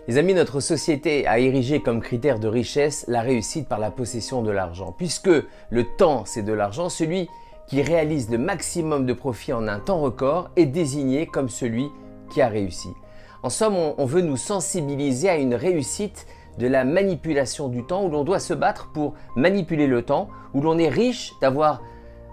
Les amis, notre société a érigé comme critère de richesse la réussite par la possession de l'argent. Puisque le temps, c'est de l'argent, celui qui réalise le maximum de profit en un temps record est désigné comme celui qui a réussi. En somme, on veut nous sensibiliser à une réussite de la manipulation du temps où l'on doit se battre pour manipuler le temps, où l'on est riche d'avoir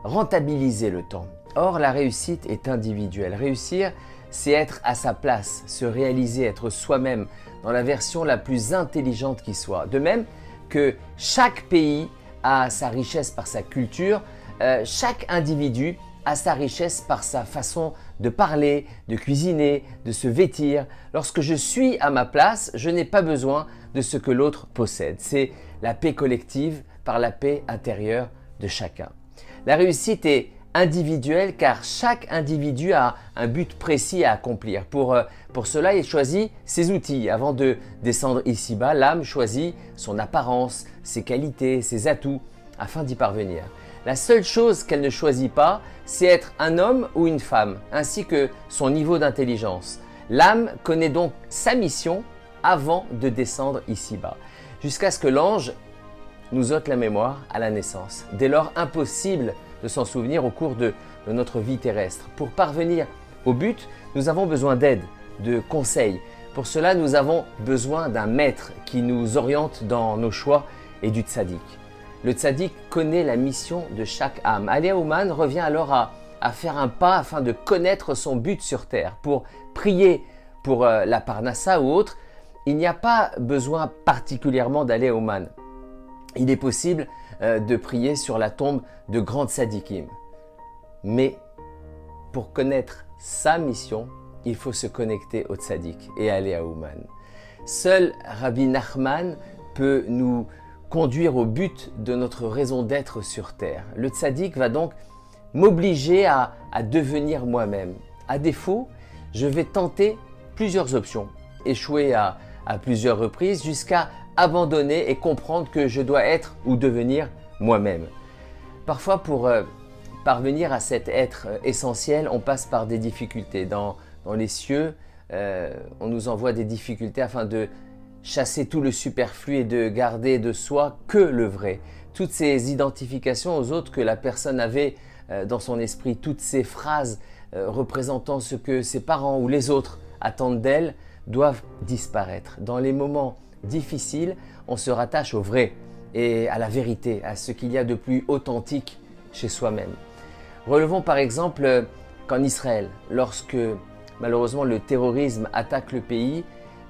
rentabilisé le temps. Or, la réussite est individuelle. Réussir, c'est être à sa place, se réaliser, être soi-même dans la version la plus intelligente qui soit. De même que chaque pays a sa richesse par sa culture, chaque individu a sa richesse par sa façon de parler, de cuisiner, de se vêtir. Lorsque je suis à ma place, je n'ai pas besoin de ce que l'autre possède. C'est la paix collective par la paix intérieure de chacun. La réussite est individuelle car chaque individu a un but précis à accomplir. Pour cela, il choisit ses outils. Avant de descendre ici-bas, l'âme choisit son apparence, ses qualités, ses atouts afin d'y parvenir. La seule chose qu'elle ne choisit pas, c'est être un homme ou une femme, ainsi que son niveau d'intelligence. L'âme connaît donc sa mission avant de descendre ici-bas, jusqu'à ce que l'ange nous ôte la mémoire à la naissance. Dès lors, impossible de s'en souvenir au cours de notre vie terrestre. Pour parvenir au but, nous avons besoin d'aide, de conseils. Pour cela, nous avons besoin d'un maître qui nous oriente dans nos choix et du tzaddik. Le tzaddik connaît la mission de chaque âme. Ali Aouman revient alors à faire un pas afin de connaître son but sur terre. Pour prier pour la parnassa ou autre, il n'y a pas besoin particulièrement d'Ali Aouman. Il est possible de prier sur la tombe de grands tzaddikim. Mais pour connaître sa mission, il faut se connecter au tzaddik et Ali Aouman. Seul Rabbi Nachman peut nous conduire au but de notre raison d'être sur terre. Le tzaddik va donc m'obliger à devenir moi-même. À défaut, je vais tenter plusieurs options, échouer à plusieurs reprises jusqu'à abandonner et comprendre que je dois être ou devenir moi-même. Parfois, pour parvenir à cet être essentiel, on passe par des difficultés. Dans les cieux, on nous envoie des difficultés afin de chasser tout le superflu et de garder de soi que le vrai. Toutes ces identifications aux autres que la personne avait dans son esprit, toutes ces phrases représentant ce que ses parents ou les autres attendent d'elle doivent disparaître. Dans les moments difficiles, on se rattache au vrai et à la vérité, à ce qu'il y a de plus authentique chez soi-même. Relevons par exemple qu'en Israël, lorsque malheureusement le terrorisme attaque le pays,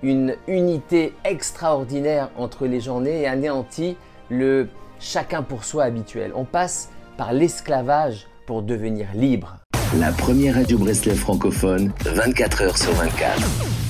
une unité extraordinaire entre les gens nés et anéantit le chacun pour soi habituel. On passe par l'esclavage pour devenir libre. La première radio Breslev francophone, 24 heures sur 24.